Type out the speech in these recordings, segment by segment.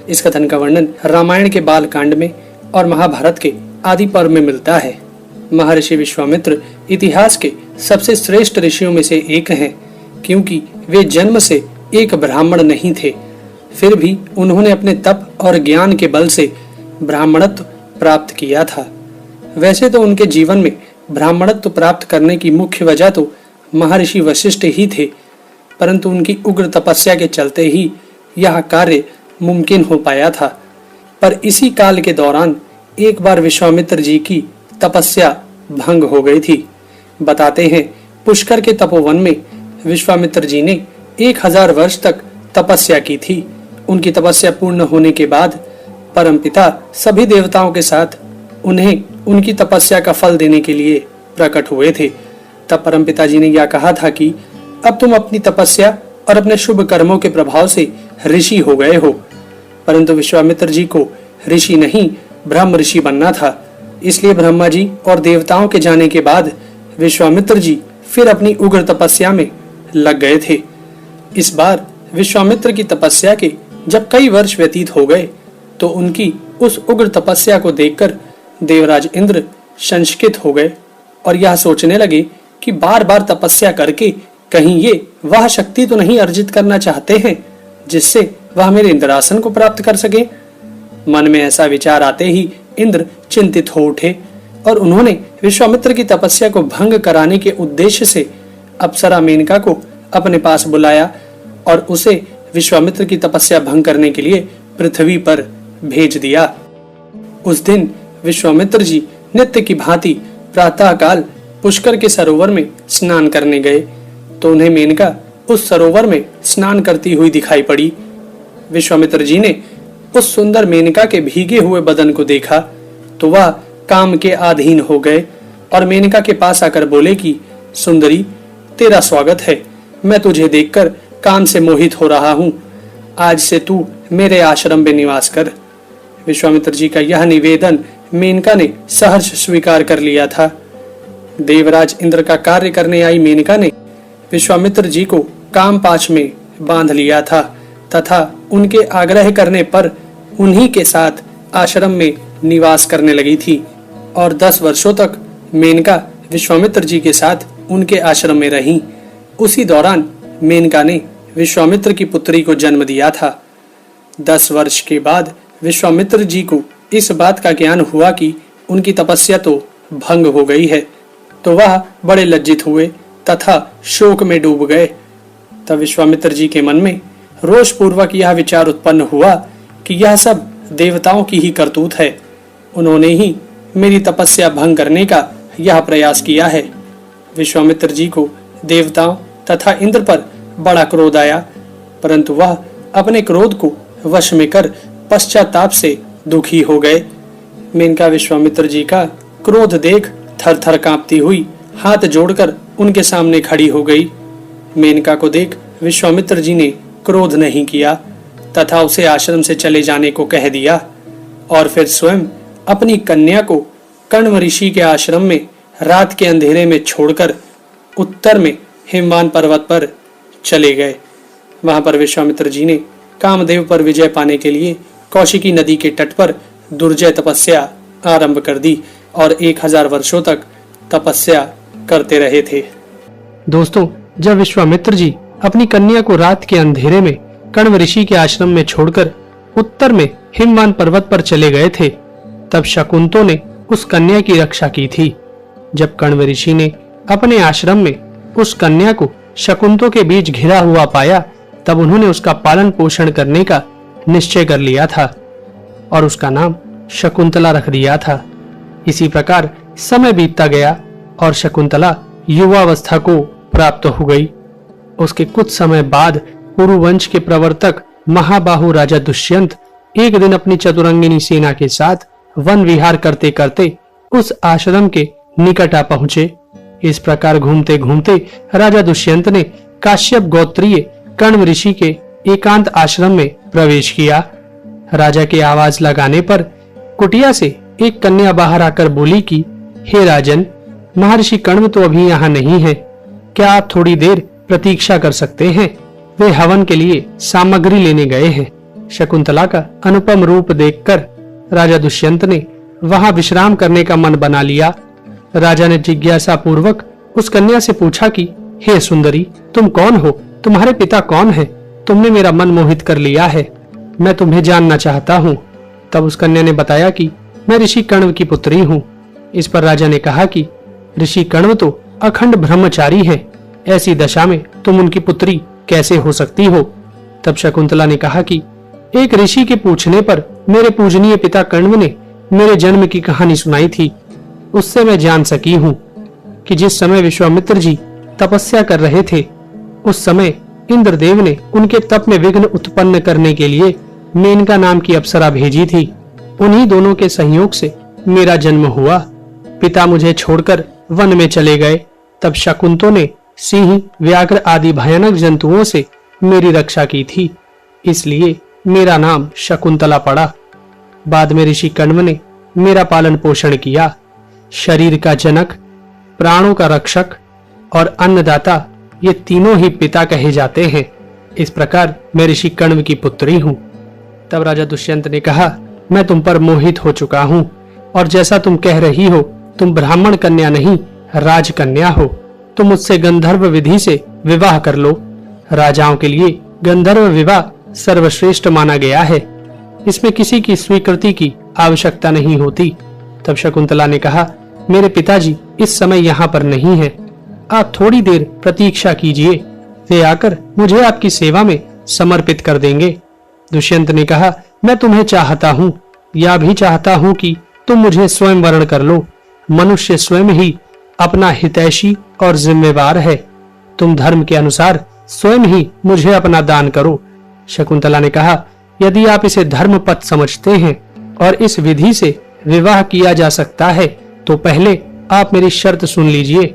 इस कथन का वर्णन रामायण के बाल कांड में और महाभारत के आदि पर्व में मिलता है। महर्षि विश्वामित्र इतिहास के सबसे श्रेष्ठ ऋषियों में से एक हैं, क्योंकि वे जन्म से एक ब्राह्मण नहीं थे, फिर भी उन्होंने अपने तप और ज्ञान के बल से ब्राह्मणत्व प्राप्त किया था। वैसे तो उनके जीवन में ब्राह्मणत्व प्राप्त करने की मुख्य वजह तो महर्षि वशिष्ठ ही थे, परंतु उनकी उग्र तपस्या के चलते ही यह कार्य मुमकिन हो पाया था। पर इसी काल के दौरान एक बार विश्वामित्र जी की तपस्या भंग हो गई थी। बताते हैं, पुष्कर के तपोवन में विश्वामित्र जी ने 1000 वर्ष तक तपस्या की थी। उनकी तपस्या पूर्ण होने के बाद परमपिता सभी देवताओं के साथ उन्हें उनकी तपस्या का फल देने के लिए प्रकट हुए थे। तब परमपिता जी ने यह कहा था कि अब तुम अपनी तपस्या और अपने शुभ कर्मों के प्रभाव से ऋषि हो गए हो। परंतु विश्वामित्र जी को ऋषि नहीं ब्रह्म ऋषि बनना था। इसलिए ब्रह्मा जी और देवताओं के जाने के बाद विश्वामित्र जी फिर अपनी उग्र तपस्या में लग गए थे। इस बार विश्वामित्र की तपस्या के जब कई वर्ष व्यतीत हो गए तो उनकी उस उग्र तपस्या को देखकर देवराज इंद्र संशकित हो गए और यह सोचने लगे कि बार बार तपस्या करके कहीं ये वह शक्ति तो नहीं अर्जित करना चाहते हैं जिससे वह मेरे इंद्रासन को प्राप्त कर सके। मन में ऐसा विचार आते ही इंद्र चिंतित हो उठे और उन्होंने विश्वामित्र की तपस्या को भंग कराने के उद्देश्य से अप्सरा मेनका को अपने पास बुलाया और उसे विश्वामित्र की तपस्या भंग करने के लिए पृथ्वी पर भेज दिया। उस दिन विश्वामित्र जी नित्य की भांति प्रातः काल पुष्कर के सरोवर में स्नान करने गए तो उन्हें मेनका उस सरोवर में स्नान करती हुई दिखाई पड़ी। विश्वामित्र जी ने उस सुंदर मेनका के भीगे हुए बदन को देखा तो वह काम के अधीन हो गए और मेनका के पास आकर बोले कि सुंदरी, तेरा स्वागत है। मैं तुझे देखकर काम से मोहित हो रहा हूँ। आज से तू मेरे आश्रम में निवास कर। विश्वामित्र जी का यह निवेदन मेनका ने सहर्ष स्वीकार कर लिया था। देवराज इंद्र का कार्य करने आई मेनका ने विश्वामित्र जी को कामपाश में बांध लिया था तथा उनके आग्रह करने पर उन्हीं के साथ आश्रम में निवास करने लगी थी और 10 वर्षों तक मेनका विश्वामित्र जी के साथ उनके आश्रम में रही। उसी दौरान मेनका ने विश्वामित्र की पुत्री को जन्म दिया था। 10 वर्ष के बाद विश्वामित्र जी को इस बात का ज्ञान हुआ कि उनकी तपस्या तो भंग हो गई है, तो वह बड़े लज्जित हुए तथा शोक में डूब गए। तब विश्वामित्र जी के मन में रोष पूर्वक यह विचार उत्पन्न हुआ कि यह सब देवताओं की ही करतूत है। उन्होंने ही मेरी तपस्या भंग करने का यह प्रयास किया है। विश्वामित्र जी को देवताओं तथा इंद्र पर बड़ा क्रोध आया, परंतु वह अपने क्रोध को वश में कर पश्चाताप से दुखी हो गए। मेनका विश्वामित्र जी का क्रोध देख थर थर कांपती हुई हाथ जोड़कर उनके सामने खड़ी हो गई। मेनका को देख विश्वामित्र जी ने क्रोध नहीं किया तथा उसे आश्रम से चले जाने को कह दिया और फिर स्वयं अपनी कन्या को कण्व ऋषि के आश्रम में रात के अंधेरे में छोड़कर उत्तर में हिमवान पर्वत पर चले गए। वहां पर विश्वामित्र जी ने कामदेव पर विजय पाने के लिए कौशिकी नदी के तट पर दुर्जय तपस्या आरंभ कर दी और 1000 वर्षों तक तपस्या करते रहे थे। दोस्तों, जब विश्वामित्र जी अपनी कन्या को रात के अंधेरे में कण्व ऋषि के आश्रम में छोड़कर उत्तर में हिमवान पर्वत पर चले गए थे, तब शकुंतों ने उस कन्या की रक्षा की थी। जब कण्व ऋषि ने अपने आश्रम में उस कन्या को शकुंतों के बीच घिरा हुआ पाया, तब उन्होंने उसका पालन पोषण करने का निश्चय कर लिया था और उसका नाम शकुंतला रख दिया था। इसी प्रकार समय बीतता गया और शकुंतला युवावस्था को प्राप्त हो गई। उसके कुछ समय बाद पुरुवंश के प्रवर्तक महाबाहु राजा दुष्यंत एक दिन अपनी चतुरंगिनी सेना के साथ वन विहार करते करते उस आश्रम के निकट आ पहुंचे। इस प्रकार घूमते घूमते राजा दुष्यंत ने काश्यप गोत्रीय कण्व ऋषि के एकांत आश्रम में प्रवेश किया। राजा के आवाज लगाने पर कुटिया से एक कन्या बाहर आकर बोली कि हे राजन, महर्षि कण्व तो अभी यहाँ नहीं है, क्या आप थोड़ी देर प्रतीक्षा कर सकते हैं? वे हवन के लिए सामग्री लेने गए हैं। शकुंतला का अनुपम रूप देखकर राजा दुष्यंत ने वहां विश्राम करने का मन बना लिया। राजा ने जिज्ञासा पूर्वक उस कन्या से पूछा कि हे सुंदरी, तुम कौन हो? तुम्हारे पिता कौन है? तुमने मेरा मन मोहित कर लिया है, मैं तुम्हें जानना चाहता हूँ। तब उस कन्या ने बताया कि मैं ऋषि कण्व की पुत्री हूँ। इस पर राजा ने कहा कि ऋषि कण्व तो अखंड ब्रह्मचारी है, ऐसी दशा में तुम उनकी पुत्री कैसे हो सकती हो? तब शकुंतला ने कहा कि एक ऋषि के पूछने पर मेरे पूजनीय पिता कण्व ने मेरे जन्म की कहानी सुनाई थी। उससे मैं जान सकी हूँ कि जिस समय विश्वामित्र जी तपस्या कर रहे थे, उस समय इंद्रदेव ने उनके तप में विघ्न उत्पन्न करने के लिए मेनका नाम की अप्सरा भेजी थी। उन्हीं दोनों के सहयोग से मेरा जन्म हुआ। पिता मुझे छोड़कर वन में चले गए, तब शकुंतों ने सिंह, व्याघ्र आदि भयानक जंतुओं से मेरी रक्षा की थी, इसलिए मेरा नाम शकुंतला पड़ा। बाद में ऋषि कण्व ने मेरा पालन पोषण किया। शरीर का जनक, प्राणों का रक्षक और अन्नदाता, ये तीनों ही पिता कहे जाते हैं। इस प्रकार मैं ऋषि कण्व की पुत्री हूँ। तब राजा दुष्यंत ने कहा, मैं तुम पर मोहित हो चुका हूँ, और जैसा तुम कह रही हो, तुम ब्राह्मण कन्या नहीं, राजकन्या हो। तुम मुझसे गंधर्व विधि से विवाह कर लो। राजाओं के लिए गंधर्व विवाह सर्वश्रेष्ठ माना गया है, इसमें किसी की स्वीकृति की आवश्यकता नहीं होती। तब शकुंतला ने कहा, मेरे पिताजी इस समय यहाँ पर नहीं है, आप थोड़ी देर प्रतीक्षा कीजिए, वे आकर मुझे आपकी सेवा में समर्पित कर देंगे। दुष्यंत ने कहा, मैं तुम्हें चाहता हूँ, या भी चाहता हूँ कि तुम मुझे स्वयं वर्ण कर लो। मनुष्य स्वयं ही अपना हितैषी और जिम्मेवार है। तुम धर्म के अनुसार स्वयं ही मुझे अपना दान करो। शकुंतला ने कहा, यदि आप इसे धर्म पथ समझते हैं और इस विधि से विवाह किया जा सकता है, तो पहले आप मेरी शर्त सुन लीजिए।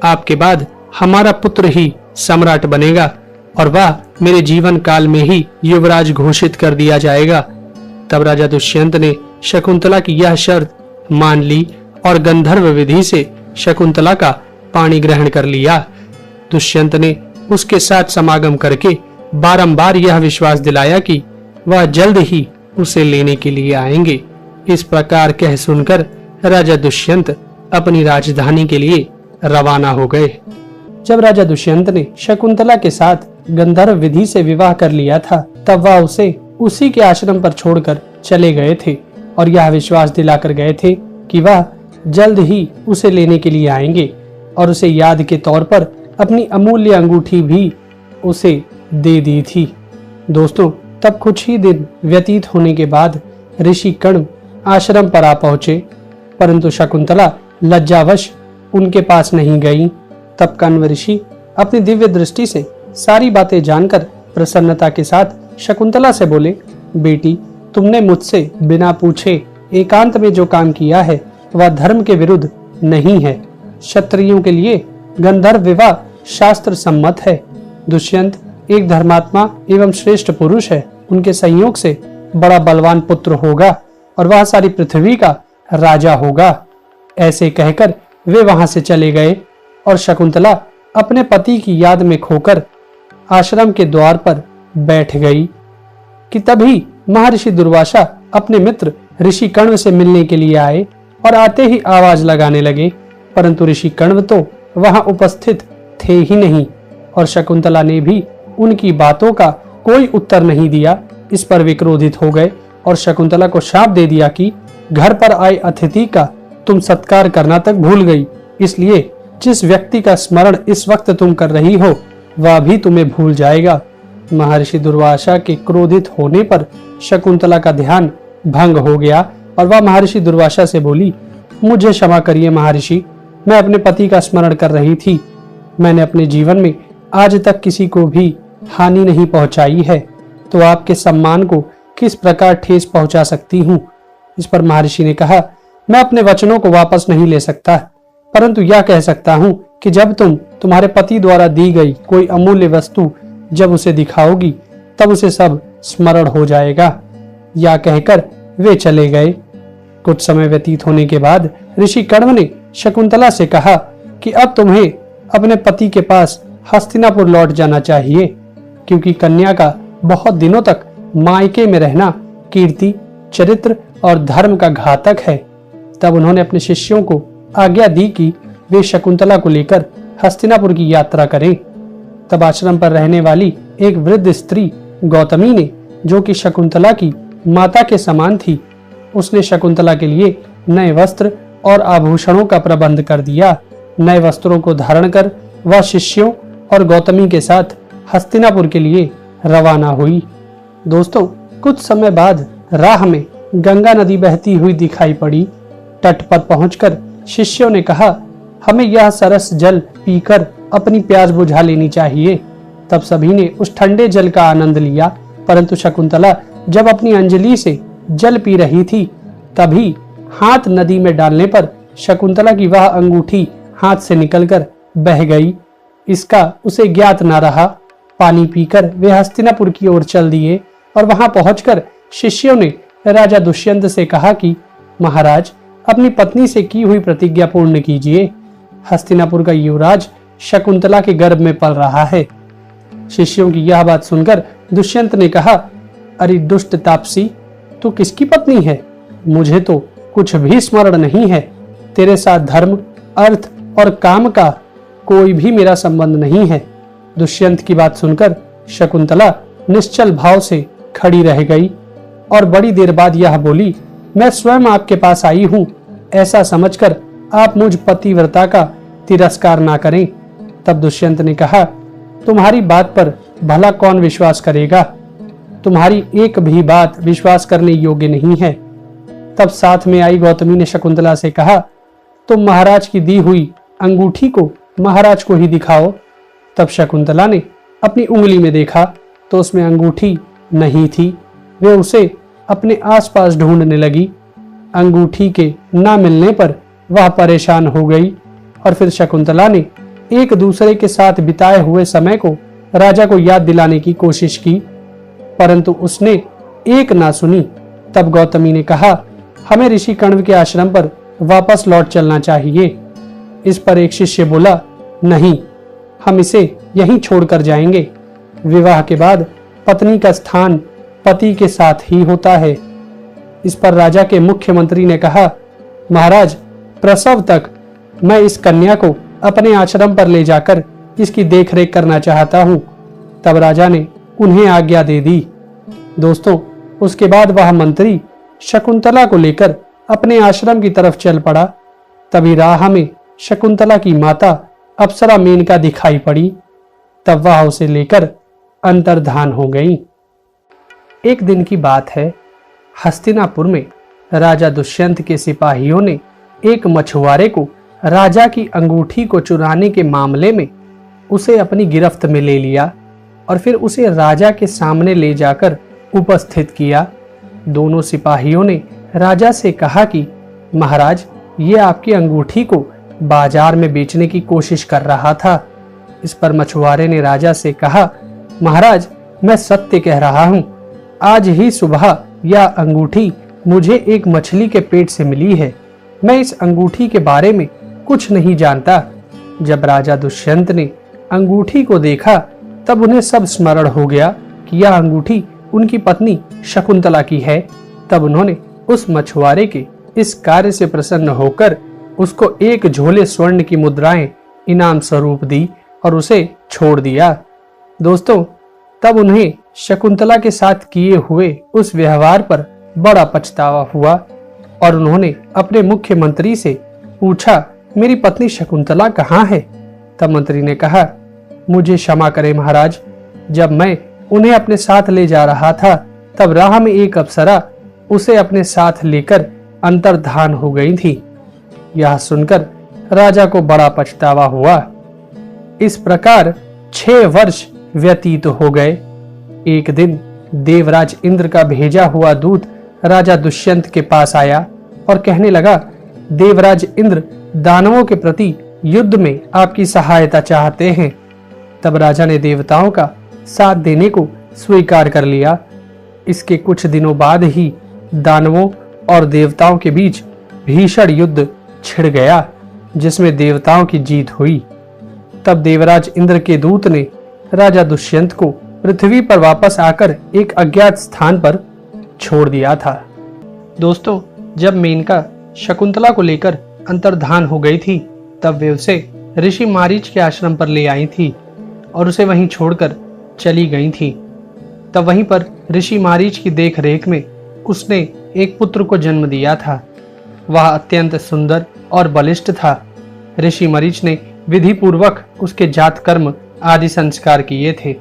आपके बाद हमारा पुत्र ही सम्राट बनेगा और वह मेरे जीवन काल में ही युवराज घोषित कर दिया जाएगा। तब राजा दुष्यंत ने शकुंतला की यह शर्त मान ली और गंधर्व विधि से शकुंतला का पाणी ग्रहण कर लिया। दुष्यंत ने उसके साथ समागम करके बारंबार यह विश्वास दिलाया कि वह जल्द ही उसे लेने के लिए आएंगे। इस प्रकार कह सुनकर राजा दुष्यंत अपनी राजधानी के लिए रवाना हो गए। जब राजा दुष्यंत ने शकुंतला के साथ गंधर्व विधि से विवाह कर लिया था, तब वह उसे उसी के आश्रम पर छोड़कर चले गए थे और यह विश्वास दिलाकर गए थे कि वह जल्द ही उसे लेने के लिए आएंगे, और उसे याद के तौर पर अपनी अमूल्य अंगूठी भी उसे दे दी थी। दोस्तों, तब कुछ ही दिन व्यतीत होने के बाद ऋषि कण्व आश्रम पर आ पहुंचे, परंतु शकुंतला लज्जावश उनके पास नहीं गई। तब कण्व ऋषि अपनी दिव्य दृष्टि से सारी बातें जानकर प्रसन्नता के साथ शकुंतला से बोले, बेटी, तुमने मुझसे बिना पूछे एकांत में जो काम किया है वह धर्म के विरुद्ध नहीं है। क्षत्रियों के लिए गंधर्व विवाह शास्त्र सम्मत है। दुष्यंत एक धर्मात्मा एवं श्रेष्ठ पुरुष है, उनके संयोग से बड़ा बलवान पुत्र होगा और वह सारी पृथ्वी का राजा होगा। ऐसे कहकर वे वहां से चले गए और शकुंतला अपने पति की याद में खोकर आश्रम के द्वार पर बैठ गई कि तभी महर्षि दुर्वासा अपने मित्र ऋषि कण्व से मिलने के लिए आए और आते ही आवाज लगाने लगे, परंतु ऋषि कण्व तो वहां उपस्थित थे ही नहीं और शकुंतला ने भी उनकी बातों का कोई उत्तर नहीं दिया। इस पर वे क्रोधित हो गए और शकुंतला को शाप दे दिया कि घर पर आए अतिथि का तुम सत्कार करना तक भूल गई, इसलिए जिस व्यक्ति का स्मरण इस वक्त तुम कर रही हो वह भी तुम्हें भूल जाएगा। महर्षि दुर्वासा के क्रोधित होने पर शकुंतला का ध्यान भंग हो गया और वह महर्षि दुर्वासा से बोली, मुझे क्षमा करिए महर्षि, मैं अपने पति का स्मरण कर रही थी। मैंने अपने जीवन में आज तक किसी को भी हानि नहीं पहुंचाई है, तो आपके सम्मान को किस प्रकार ठेस पहुंचा सकती हूँ। इस पर महर्षि ने कहा, मैं अपने वचनों को वापस नहीं ले सकता, परंतु यह कह सकता हूँ कि जब तुम्हारे पति द्वारा दी गई कोई अमूल्य वस्तु जब उसे दिखाओगी तब उसे सब स्मरण हो जाएगा। या कहकर वे चले गए। कुछ समय व्यतीत होने के बाद ऋषि कण्व ने शकुंतला से कहा कि अब तुम्हें अपने पति के पास हस्तिनापुर लौट जाना चाहिए, क्योंकि कन्या का बहुत दिनों तक मायके में रहना कीर्ति, चरित्र और धर्म का घातक है। तब उन्होंने अपने शिष्यों को आज्ञा दी कि वे शकुंतला को लेकर हस्तिनापुर की यात्रा करें। तब आश्रम पर रहने वाली एक वृद्ध स्त्री गौतमी ने, जो कि शकुंतला की माता के समान थी, उसने शकुंतला के लिए नए वस्त्र और आभूषणों का प्रबंध कर दिया। नए वस्त्रों को धारण कर वह शिष्यों और गौतमी के साथ हस्तिनापुर के लिए रवाना हुई। दोस्तों, कुछ समय बाद राह में गंगा नदी बहती हुई दिखाई पड़ी। तट पर पहुंचकर शिष्यों ने कहा, हमें यह सरस जल पीकर अपनी प्यास बुझा लेनी चाहिए। तब सभी ने उस ठंडे जल का आनंद लिया, परंतु शकुंतला जब अपनी अंजलि से जल पी रही थी, तभी हाथ नदी में डालने पर शकुंतला की वह अंगूठी हाथ से निकलकर बह गई। इसका उसे ज्ञात न रहा। पानी पीकर वे हस्तिनापुर की ओर चल दिए और वहां पहुंचकर शिष्यों ने राजा दुष्यंत से कहा कि महाराज, अपनी पत्नी से की हुई प्रतिज्ञा पूर्ण कीजिए। हस्तिनापुर का युवराज शकुंतला के गर्भ में पल रहा है। शिष्यों की यह बात सुनकर दुष्यंत ने कहा, अरे दुष्ट तापसी, तू किसकी पत्नी है? मुझे तो कुछ भी स्मरण नहीं है। तेरे साथ धर्म, अर्थ और काम का कोई भी मेरा संबंध नहीं है। दुष्यंत की बात सुनकर शकुंतला निश्चल भाव से खड़ी रह गई और बड़ी देर बाद यह बोली, मैं स्वयं आपके पास आई हूँ, ऐसा समझकर आप मुझ पतिव्रता का तिरस्कार ना करें। तब दुष्यंत ने कहा, तुम्हारी बात पर भला कौन विश्वास करेगा? तुम्हारी एक भी बात विश्वास करने योग्य नहीं है। तब साथ में आई गौतमी ने शकुंतला से कहा, तुम महाराज की दी हुई अंगूठी को महाराज को ही दिखाओ। तब शकुंतला ने अपनी उंगली में देखा तो उसमें अंगूठी नहीं थी। वे उसे अपने आसपास ढूंढने लगी। अंगूठी के ना मिलने पर वह परेशान हो गई और फिर शकुंतला ने एक दूसरे के साथ बिताए हुए समय को राजा को याद दिलाने की कोशिश की, परंतु उसने एक ना सुनी। तब गौतमी ने कहा, हमें ऋषि कण्व के आश्रम पर वापस लौट चलना चाहिए। इस पर एक शिष्य बोला, नहीं, हम इसे यहीं छोड़कर जाएंगे। विवाह के बाद पत्नी का स्थान पति के साथ ही होता है। इस पर राजा के मुख्यमंत्री ने कहा, महाराज, प्रसव तक मैं इस कन्या को अपने आश्रम पर ले जाकर इसकी देखरेख करना चाहता हूँ। तब राजा ने उन्हें आज्ञा दे दी। दोस्तों, उसके बाद वह मंत्री शकुंतला को लेकर अपने आश्रम की तरफ चल पड़ा। तभी राह में शकुंतला की माता अप्सरा मेनका दिखाई पड़ी। तब वह उसे लेकर अंतर्धान हो गई। एक दिन की बात है, हस्तिनापुर में राजा दुष्यंत के सिपाहियों ने एक मछुआरे को राजा की अंगूठी को चुराने के मामले में उसे अपनी गिरफ्त में ले लिया और फिर उसे राजा के सामने ले जाकर उपस्थित किया। दोनों सिपाहियों ने राजा से कहा कि महाराज, ये आपकी अंगूठी को बाजार में बेचने की कोशिश कर रहा था। इस पर मछुआरे ने राजा से कहा, महाराज, मैं सत्य कह रहा हूँ। आज ही सुबह यह अंगूठी मुझे एक मछली के पेट से मिली है। मैं इस अंगूठी के बारे में कुछ नहीं जानता। जब राजा दुष्यंत ने अंगूठी को देखा तब उन्हें सब स्मरण हो गया कि यह अंगूठी उनकी पत्नी शकुंतला की है। तब उन्होंने उस मछुआरे के इस कार्य से प्रसन्न होकर उसको एक झोले स्वर्ण की मुद्राएं इनाम स्वरूप दी और उसे छोड़ दिया। दोस्तों, तब उन्हें शकुंतला के साथ किए हुए उस व्यवहार पर बड़ा पछतावा हुआ और उन्होंने अपने मुख्यमंत्री से पूछा, मेरी पत्नी शकुंतला कहाँ है? तब मंत्री ने कहा, मुझे क्षमा करें महाराज, जब मैं उन्हें अपने साथ ले जा रहा था तब राह में एक अप्सरा उसे अपने साथ लेकर अंतर्धान हो गई थी। यह सुनकर राजा को बड़ा पछतावा हुआ। इस प्रकार 6 वर्ष व्यतीत हो गए। एक दिन देवराज इंद्र का भेजा हुआ दूत राजा दुष्यंत के पास आया और कहने लगा, देवराज इंद्र दानवों के प्रति युद्ध में आपकी सहायता चाहते हैं। तब राजा ने देवताओं का साथ देने को स्वीकार कर लिया। इसके कुछ दिनों बाद ही दानवों और देवताओं के बीच भीषण युद्ध छिड़ गया, जिसमें देवताओं की जीत हुई। तब देवराज इंद्र के दूत ने राजा दुष्यंत को पृथ्वी पर वापस आकर एक अज्ञात स्थान पर छोड़ दिया था। दोस्तों, जब मेनका शकुंतला को लेकर अंतर्धान हो गई थी, तब वे उसे ऋषि मारीच के आश्रम पर ले आई थी और उसे वहीं छोड़कर चली गई थी। तब वहीं पर ऋषि मारीच की देख रेख में उसने एक पुत्र को जन्म दिया था। वह अत्यंत सुंदर और बलिष्ठ था। ऋषि मारीच ने विधि पूर्वक उसके जात कर्म आदि संस्कार किए थे।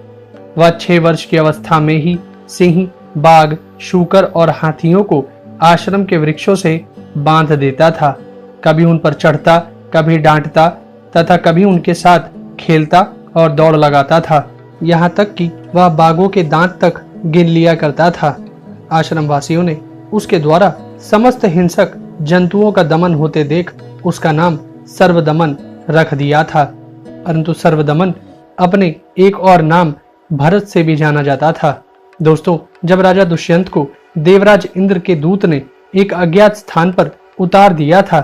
वह 6 वर्ष की अवस्था में ही सिंह, बाघ, शूकर और हाथियों को आश्रम के वृक्षों से बांध देता था। कभी उन पर चढ़ता, कभी डांटता तथा कभी उनके साथ खेलता और दौड़ लगाता था। यहाँ तक कि वह बाघों के दांत तक गिन लिया करता था। आश्रम वासियों ने उसके द्वारा समस्त हिंसक जंतुओं का दमन होते देख उसका नाम सर्वदमन रख दिया था। परंतु सर्वदमन अपने एक और नाम भरत से भी जाना जाता था। दोस्तों, जब राजा दुष्यंत को देवराज इंद्र के दूत ने एक अज्ञात स्थान पर उतार दिया था,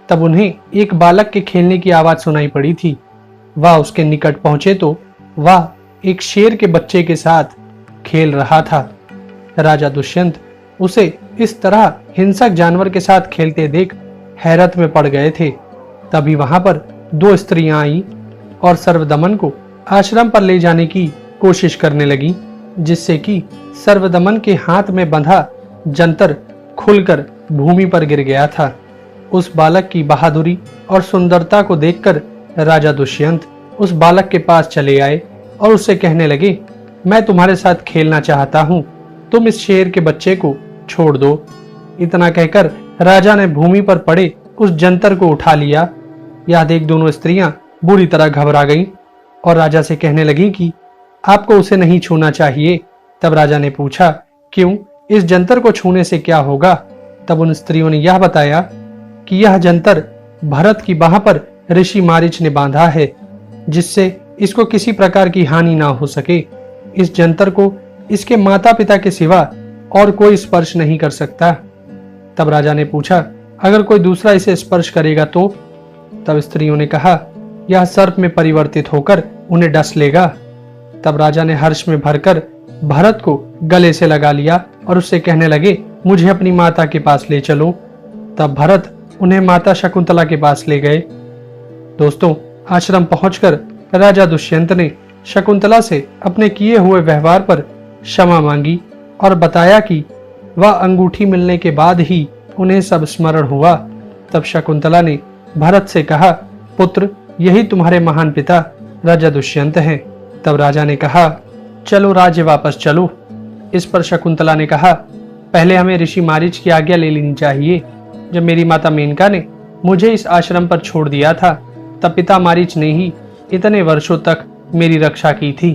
तब उन्हें एक बालक के खेलने की आवाज सुनाई पड़ी थी। वह उसके निकट पहुंचे तो वह एक शेर के बच्चे के साथ खेल रहा था। राजा दुष्यंत उसे इस तरह हिंसक जानवर के साथ खेलते देख हैरत में पड़ गए थे। तभी वहां पर 2 स्त्रियां आई और सर्वदमन को आश्रम पर ले जाने की कोशिश करने लगी, जिससे कि सर्वदमन के हाथ में बंधा जंतर खुलकर भूमि पर गिर गया था। उस बालक की बहादुरी और सुंदरता को देखकर राजा दुष्यंत उस बालक के पास चले आए और उससे कहने लगे, मैं तुम्हारे साथ खेलना चाहता हूँ, तुम इस शेर के बच्चे को छोड़ दो। इतना कहकर राजा ने भूमि पर पड़े उस जंतर को उठा लिया। यह देख दोनों स्त्रियां बुरी तरह घबरा गईं और राजा से कहने लगी कि आपको उसे नहीं छूना चाहिए। तब राजा ने पूछा, क्यों, इस जंतर को छूने से क्या होगा? तब उन स्त्रियों ने यह बताया कि यह जंतर भरत की बाह पर ऋषि मारीच ने बांधा है, जिससे इसको किसी प्रकार की हानि ना हो सके। इस जंतर को इसके माता पिता के सिवा और कोई स्पर्श नहीं कर सकता। तब राजा ने पूछा, अगर कोई दूसरा इसे स्पर्श करेगा तो? तब स्त्रियों ने कहा, यह सर्प में परिवर्तित होकर उन्हें डस लेगा। तब राजा ने हर्ष में भरकर भरत को गले से लगा लिया और उससे कहने लगे, मुझे अपनी माता के पास ले चलो। तब भरत उन्हें माता शकुंतला के पास ले गए। दोस्तों, आश्रम पहुंचकर राजा दुष्यंत ने शकुंतला से अपने किए हुए व्यवहार पर क्षमा मांगी और बताया कि वह अंगूठी मिलने के बाद ही उन्हें सब स्मरण हुआ। तब शकुंतला ने भरत से कहा, पुत्र, यही तुम्हारे महान पिता राजा दुष्यंत हैं। तब राजा ने कहा, चलो राज्य वापस चलो। इस पर शकुंतला ने कहा, पहले हमें ऋषि मारीच की आज्ञा ले लेनी चाहिए। जब मेरी माता मेनका ने मुझे इस आश्रम पर छोड़ दिया था, तब पिता मारीच ने ही इतने वर्षों तक मेरी रक्षा की थी।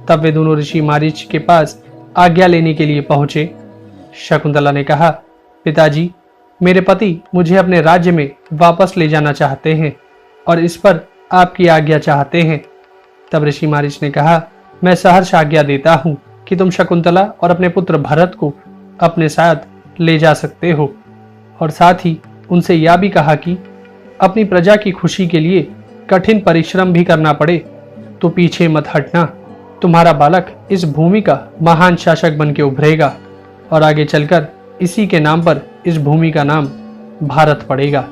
तब वे दोनों ऋषि मारीच के पास आज्ञा लेने के लिए पहुंचे। शकुंतला ने कहा, पिताजी, मेरे पति मुझे अपने राज्य में वापस ले जाना चाहते हैं और इस पर आपकी आज्ञा चाहते हैं। तब ऋषि मारीच ने कहा, मैं सहर्ष आज्ञा देता हूँ कि तुम शकुंतला और अपने पुत्र भरत को अपने साथ ले जा सकते हो, और साथ ही उनसे यह भी कहा कि अपनी प्रजा की खुशी के लिए कठिन परिश्रम भी करना पड़े तो पीछे मत हटना। तुम्हारा बालक इस भूमि का महान शासक बन के उभरेगा और आगे चलकर इसी के नाम पर इस भूमि का नाम भारत पड़ेगा।